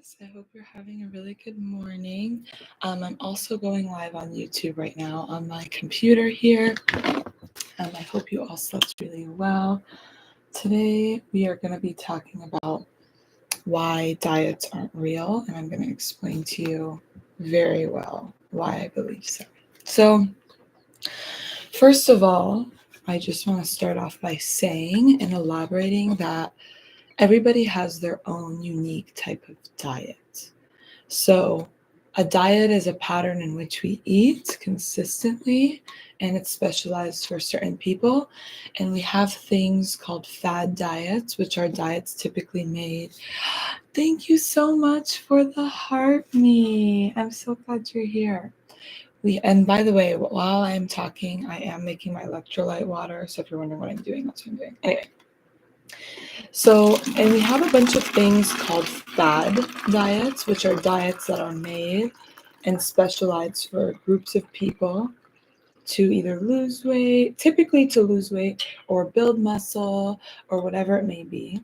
I hope you're having a really good morning. I'm also going live on YouTube right now on my computer here. I hope you all slept really well. Today, we are going to be talking about why diets aren't real, and I'm going to explain to you very well why I believe so. So, first of all, I just want to start off by saying and elaborating that everybody has their own unique type of diet. So, a diet is a pattern in which we eat consistently, and it's specialized for certain people. And we have things called fad diets, which are diets typically made. Thank you so much for the heart, me. I'm so glad you're here. And by the way, while I'm talking, I am making my electrolyte water. So if you're wondering what I'm doing, that's what I'm doing. Anyway. So, and we have a bunch of things called fad diets, which are diets that are made and specialized for groups of people to either lose weight, typically to lose weight, or build muscle, or whatever it may be.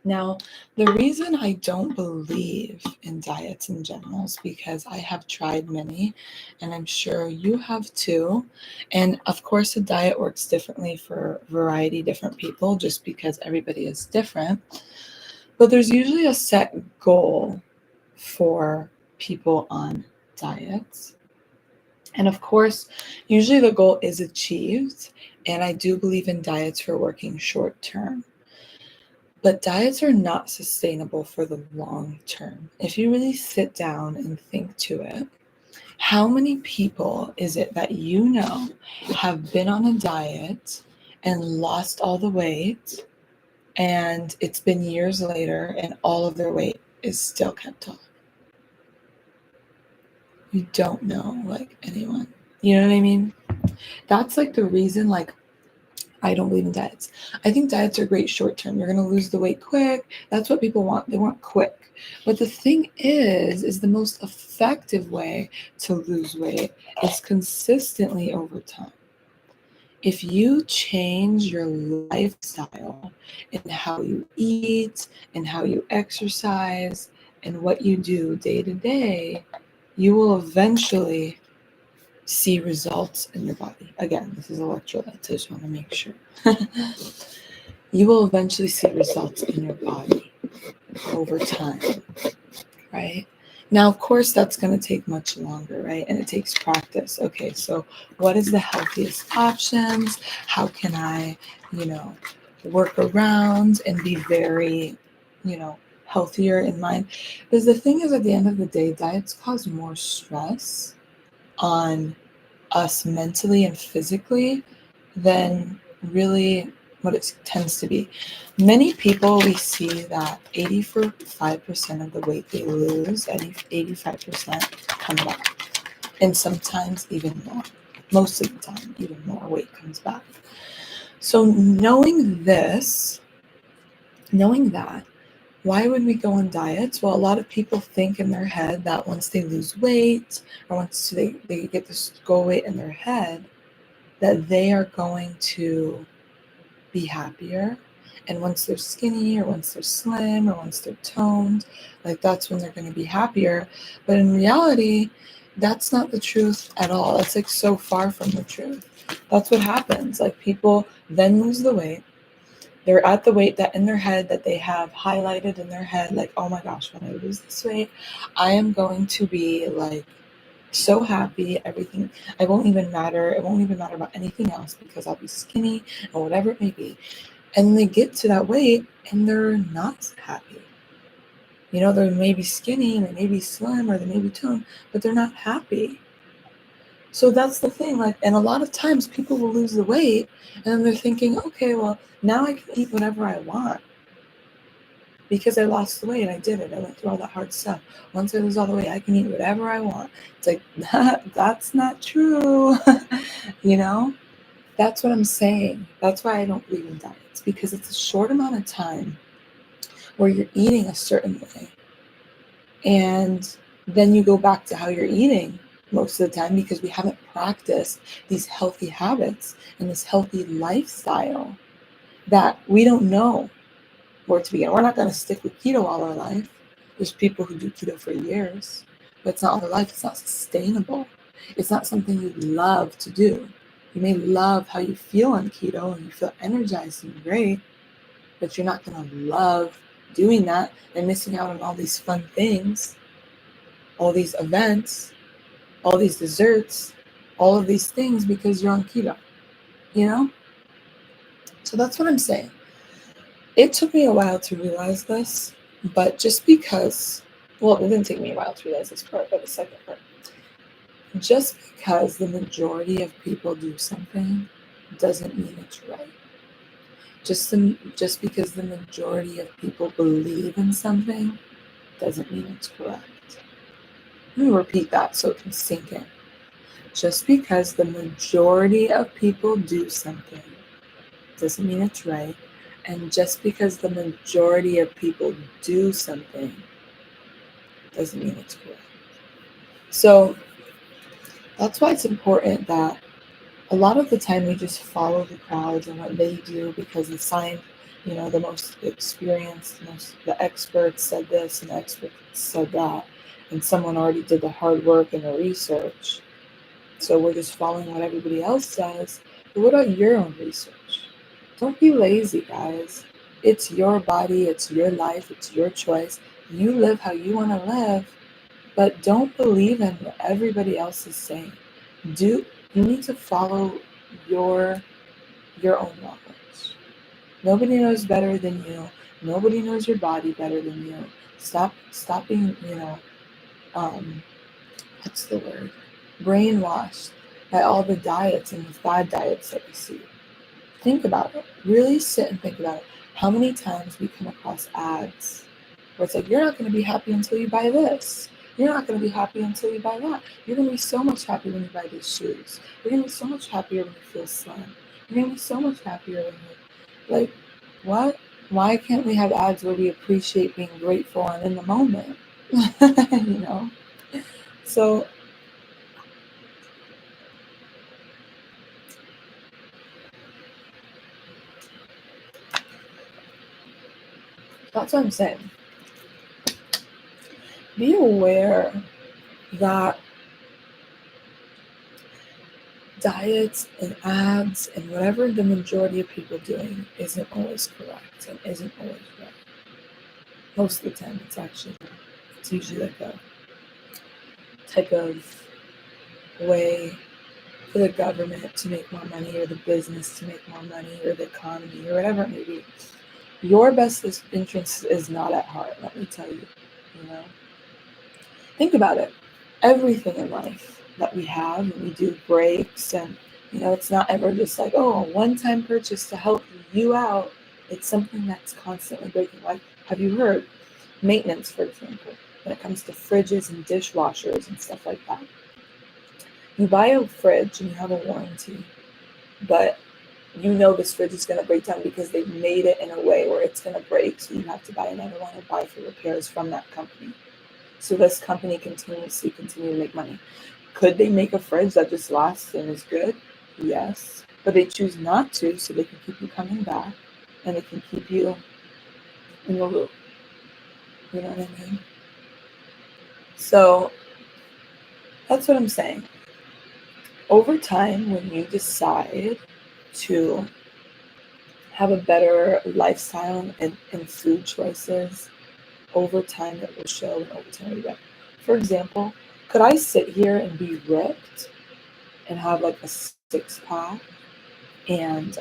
Now, the reason I don't believe in diets in general is because I have tried many, and I'm sure you have too. And of course, a diet works differently for a variety of different people just because everybody is different. But there's usually a set goal for people on diets. And of course, usually the goal is achieved. And I do believe in diets for working short term. But diets are not sustainable for the long term. If you really sit down and think to it, how many people is it that you know have been on a diet and lost all the weight, and it's been years later and all of their weight is still kept off? You don't know anyone. You know what I mean? That's the reason I don't believe in diets. I think diets are great short term. You're going to lose the weight quick. That's what people want. They want quick. But the thing is the most effective way to lose weight is consistently over time. If you change your lifestyle and how you eat and how you exercise and what you do day to day, you will eventually see results in your body. Again, this is electrolytes. I just want to make sure. You will eventually see results in your body over time, right? Now, of course, that's going to take much longer, right? And it takes practice. Okay, so what is the healthiest options? How can I, work around and be very, healthier in mind? Because the thing is, at the end of the day, diets cause more stress on us mentally and physically than really what it tends to be. Many people, we see that 85% of the weight they lose, 85% come back. And sometimes even more. Most of the time, even more weight comes back. So knowing that, why would we go on diets? Well, a lot of people think in their head that once they lose weight or once they get this goal weight in their head, that they are going to be happier. And once they're skinny or once they're slim or once they're toned, that's when they're going to be happier. But in reality, that's not the truth at all. It's so far from the truth. That's what happens. People then lose the weight. They're at the weight that in their head that they have highlighted in their head, oh my gosh, when I lose this weight, I am going to be so happy. Everything, it won't even matter about anything else because I'll be skinny or whatever it may be. And they get to that weight and they're not happy. They may be skinny, they may be slim, or they may be toned, but they're not happy. So that's the thing, and a lot of times people will lose the weight and then they're thinking, okay, well, now I can eat whatever I want because I lost the weight. I did it. I went through all that hard stuff. Once I lose all the weight, I can eat whatever I want. It's that's not true. That's what I'm saying. That's why I don't believe in diets, because it's a short amount of time where you're eating a certain way. And then you go back to how you're eating most of the time because we haven't practiced these healthy habits and this healthy lifestyle that we don't know where to begin. We're not going to stick with keto all our life. There's people who do keto for years, but it's not all their life. It's not sustainable. It's not something you love to do. You may love how you feel on keto and you feel energized and great, but you're not going to love doing that and missing out on all these fun things, all these events, all these desserts, all of these things because you're on keto, you know? So that's what I'm saying. It took me a while to realize this, but just because, well, it didn't take me a while to realize this part, but the second part. Just because the majority of people do something doesn't mean it's right. Just because the majority of people believe in something doesn't mean it's correct. Let me repeat that so it can sink in. Just because the majority of people do something doesn't mean it's right. And just because the majority of people do something doesn't mean it's correct. So that's why it's important that a lot of the time we just follow the crowds and what they do because the sign, the most experienced, the experts said this and the experts said that, and someone already did the hard work and the research. So we're just following what everybody else says. But what about your own research? Don't be lazy, guys. It's your body, it's your life, it's your choice. You live how you want to live, but don't believe in what everybody else is saying. You need to follow your own knowledge. Nobody knows better than you. Nobody knows your body better than you. Stop being, what's the word? Brainwashed by all the diets and the fad diets that you see. Think about it. Really sit and think about it. How many times we come across ads where it's like, you're not going to be happy until you buy this. You're not going to be happy until you buy that. You're going to be so much happier when you buy these shoes. You're going to be so much happier when you feel slim. You're going to be so much happier when you, like, what? Why can't we have ads where we appreciate being grateful and in the moment? So that's what I'm saying. Be aware that diets and ads and whatever the majority of people doing isn't always correct and isn't always right. Most of the time it's usually like a type of way for the government to make more money or the business to make more money or the economy or whatever it may be. Your best interest is not at heart, let me tell you. Think about it. Everything in life that we have, and we do breaks, and it's not ever just like, oh, a one-time purchase to help you out. It's something that's constantly breaking. Like, have you heard maintenance, for example, when it comes to fridges and dishwashers and stuff like that? You buy a fridge and you have a warranty, but this fridge is going to break down because they made it in a way where it's going to break, so you have to buy another one or buy for repairs from that company. So this company continue to make money. Could they make a fridge that just lasts and is good? Yes. But they choose not to, so they can keep you coming back and they can keep you in the loop. You know what I mean? So that's what I'm saying. Over time, when you decide to have a better lifestyle and food choices, over time it will show and over time will be better. For example, could I sit here and be ripped and have like a six-pack and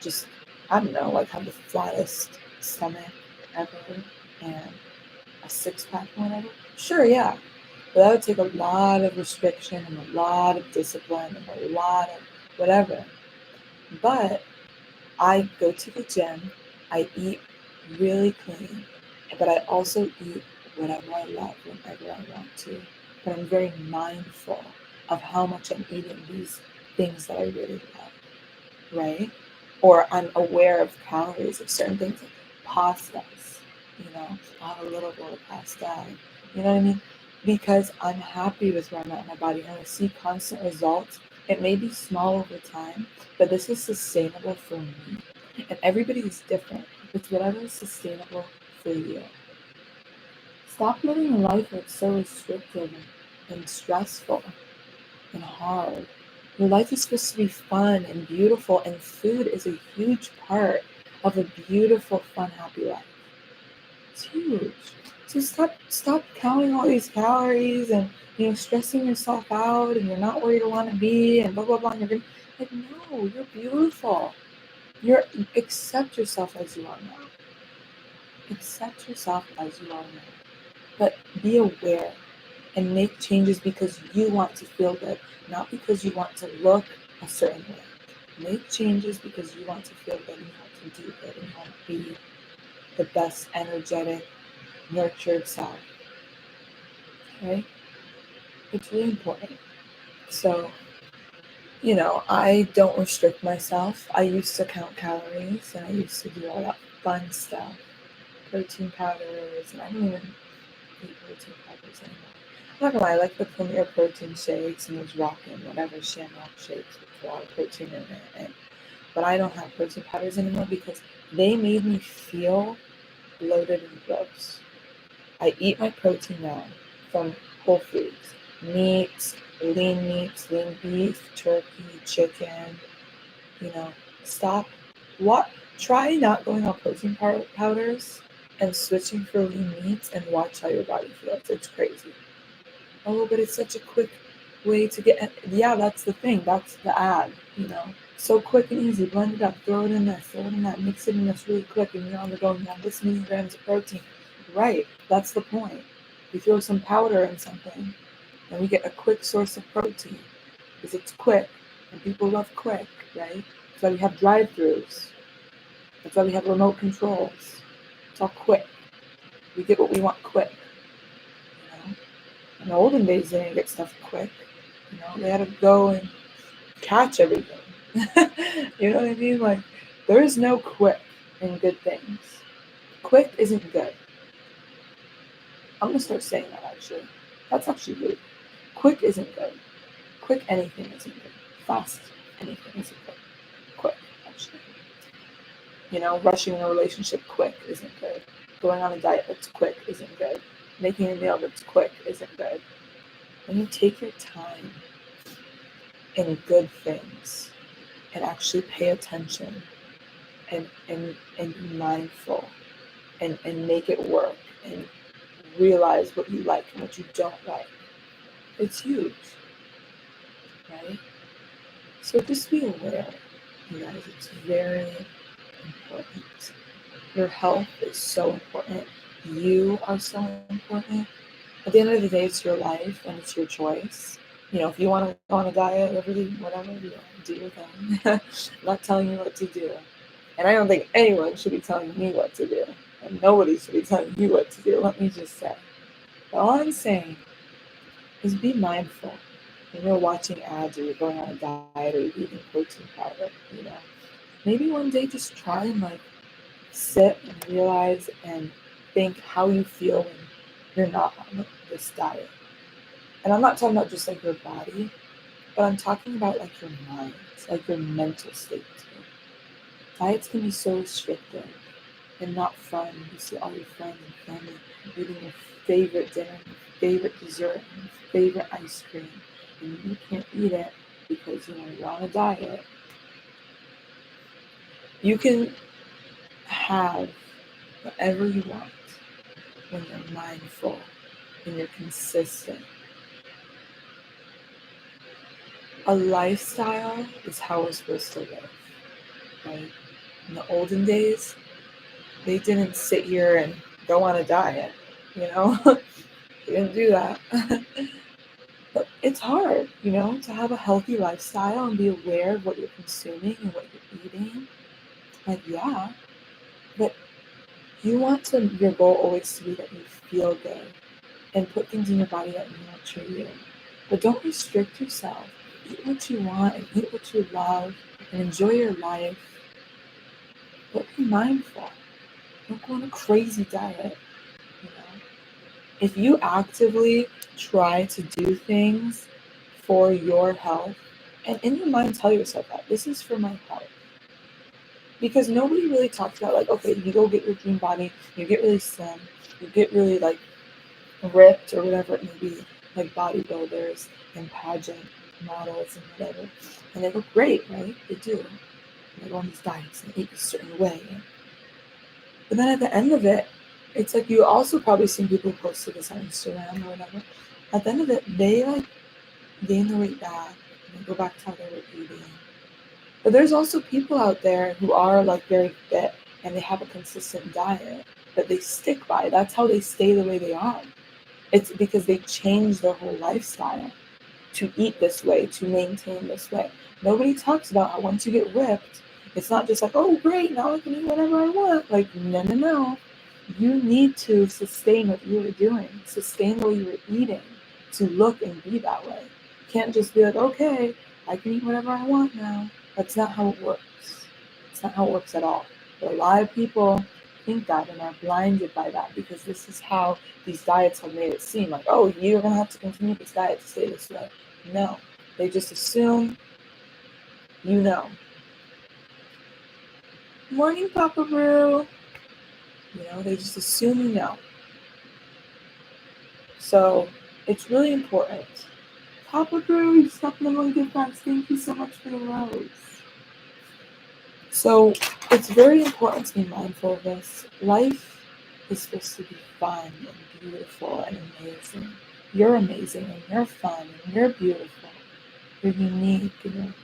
just, I don't know, like have the flattest stomach ever and a six-pack or whatever? Sure, yeah. But that would take a lot of restriction and a lot of discipline and a lot of whatever. But I go to the gym, I eat really clean, but I also eat whatever I love whenever I want to. But I'm very mindful of how much I'm eating these things that I really love, right? Or I'm aware of calories of certain things, like pastas, I'll have a little bowl of pasta, you know what I mean? Because I'm happy with where I'm at in my body and I see constant results. It may be small over time, but this is sustainable for me. And everybody is different. It's whatever is sustainable for you. Stop living a life that's so restrictive and stressful and hard. Your life is supposed to be fun and beautiful, and food is a huge part of a beautiful, fun, happy life. It's huge. So stop counting all these calories and stressing yourself out, and you're not where you want to be, and blah blah blah. And you're like, no, you're beautiful. Accept yourself as you are now. Accept yourself as you are now. But be aware and make changes because you want to feel good, not because you want to look a certain way. Make changes because you want to feel good and you want to do good and you want to be the best, energetic, nurtured self. Okay? It's really important. So, I don't restrict myself. I used to count calories and I used to do all that fun stuff. Protein powders, and I don't even eat protein powders anymore. I'm not gonna lie, I like the Premier protein shakes and those rockin' whatever shamrock shakes with a lot of protein in it. But I don't have protein powders anymore because they made me feel bloated and gross. I eat my protein now from Whole Foods. Meats, lean beef, turkey, chicken, stop. What? Try not going on protein powders and switching for lean meats and watch how your body feels. It's crazy. Oh, but it's such a quick way to get. Yeah, that's the thing. That's the ad. So quick and easy. Blend it up. Throw it in this. Throw it in that. Mix it in this really quick. And you're on the go. And you have this many grams of protein. Right. That's the point. You throw some powder in something, and we get a quick source of protein because it's quick, and people love quick, right? That's why we have drive-thrus. That's why we have remote controls. It's all quick. We get what we want quick. In the olden days, they didn't get stuff quick. They had to go and catch everything. You know what I mean? Like, there is no quick in good things. Quick isn't good. I'm gonna start saying that actually. That's actually rude. Quick isn't good. Quick anything isn't good. Fast anything isn't good. Quick, actually. Rushing in a relationship quick isn't good. Going on a diet that's quick isn't good. Making a meal that's quick isn't good. When you take your time in good things and actually pay attention and be mindful and make it work and realize what you like and what you don't like, it's huge, right? So just be aware, you guys, it's very important. Your health is so important. You are so important. At the end of the day, it's your life and it's your choice. If you want to go on a diet, whatever, do your thing. I'm not telling you what to do. And I don't think anyone should be telling me what to do. And nobody should be telling you what to do, let me just say. But all I'm saying is be mindful. When you're watching ads or you're going on a diet or you're eating protein powder, maybe one day just try and sit and realize and think how you feel when you're not on this diet. And I'm not talking about just your body, but I'm talking about your mind, your mental state too. Diets can be so restrictive and not fun. You see all your friends and family eating your favorite dinner, your favorite dessert, and your favorite ice cream, and you can't eat it because you're on a diet. You can have whatever you want when you're mindful and you're consistent. A lifestyle is how we're supposed to live, right? In the olden days, they didn't sit here and go on a diet, They didn't do that. But it's hard, to have a healthy lifestyle and be aware of what you're consuming and what you're eating. Yeah, but you want your goal always to be that you feel good and put things in your body that nurture you. But don't restrict yourself. Eat what you want and eat what you love and enjoy your life. But be mindful. Don't go on a crazy diet. If you actively try to do things for your health, and in your mind tell yourself that this is for my health. Because nobody really talks about okay, you go get your dream body, you get really slim, you get really ripped or whatever it may be, like bodybuilders and pageant models and whatever. And they look great, right? They do. They go on these diets and eat a certain way. But then at the end of it, it's like you also probably seen people posted this on Instagram or whatever. At the end of it, they like gain the weight back and they go back to how they were eating. But there's also people out there who are like very fit and they have a consistent diet that they stick by. That's how they stay the way they are. It's because they change their whole lifestyle to eat this way, to maintain this way. Nobody talks about how once you get ripped, it's not just like, oh, great, now I can eat whatever I want. Like, no, no, no. You need to sustain what you were doing, sustain what you were eating to look and be that way. You can't just be like, okay, I can eat whatever I want now. That's not how it works. It's not how it works at all. But a lot of people think that and are blinded by that because this is how these diets have made it seem like, oh, you're going to have to continue this diet to stay this way. No, they just assume you know. Morning, Papa Brew. You know, they just assume you know. So it's really important. Papa Brew, you stepped in one good friends. Thank you so much for the rose. So it's very important to be mindful of this. Life is supposed to be fun and beautiful and amazing. You're amazing and you're fun and you're beautiful. You're unique and you're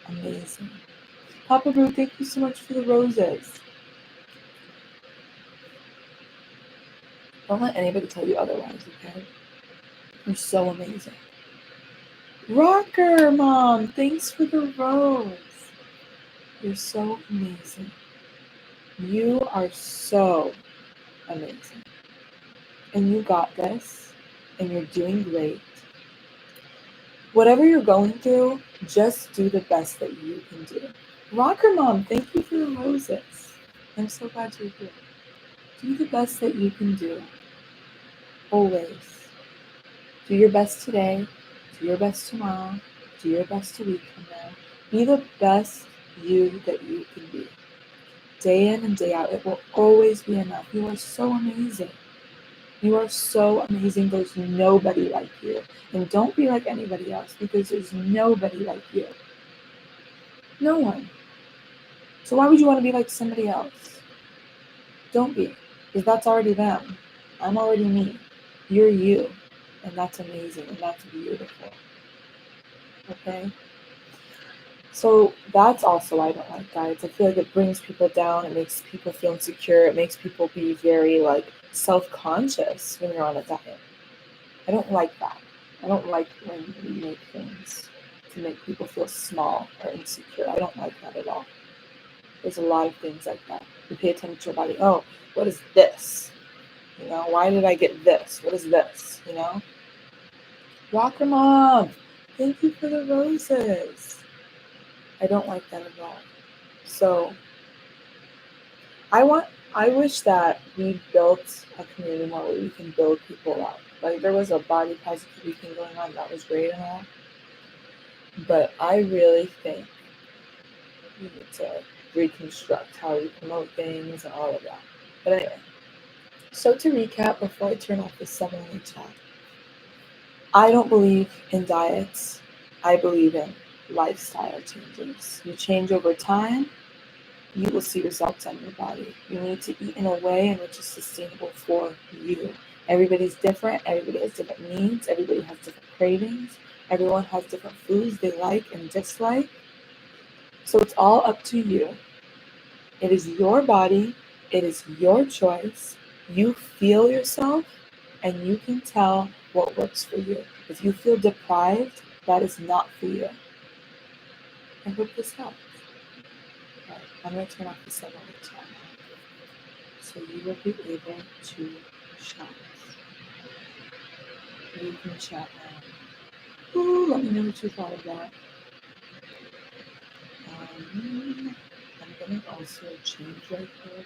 amazing. Papa Brew, thank you so much for the roses. Don't let anybody tell you otherwise, okay? You're so amazing. Rocker Mom, thanks for the rose. You're so amazing. You are so amazing. And you got this, and you're doing great. Whatever you're going through, just do the best that you can do. Rocker Mom, thank you for the roses. I'm so glad you're here. Do the best that you can do. Always. Do your best today. Do your best tomorrow. Do your best a week from now. Be the best you that you can be. Day in and day out, it will always be enough. You are so amazing. You are so amazing. There's nobody like you. And don't be like anybody else because there's nobody like you. No one. So why would you want to be like somebody else? Don't be. Because that's already them. I'm already me. You're you. And that's amazing. And that's beautiful. Okay? So that's also why I don't like diets. I feel like it brings people down. It makes people feel insecure. It makes people be very like self-conscious when you're on a diet. I don't like that. I don't like when we make things to make people feel small or insecure. I don't like that at all. There's a lot of things like that. You pay attention to your body. Oh, what is this? You know, why did I get this? What is this? You know? Rocker Mom, thank you for the roses. I don't like that at all. So I wish that we built a community more where we can build people up. Like there was a body positivity thing going on, that was great and all. But I really think we need to reconstruct how we promote things and all of that. But anyway, so to recap before I turn off the 7-way chat, I don't believe in diets. I believe in lifestyle changes. You change over time, you will see results on your body. You need to eat in a way in which is sustainable for you. Everybody's different. Everybody has different needs. Everybody has different cravings. Everyone has different foods they like and dislike. So it's all up to you. It is your body. It is your choice. You feel yourself and you can tell what works for you. If you feel deprived, that is not for you. I hope this helps. All right, I'm going to turn off the 7-way chat now. So you will be able to chat. You can chat now. Ooh, let me know what you thought of that. I'm going to also change right here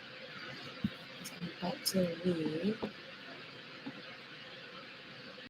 because I'm about to leave.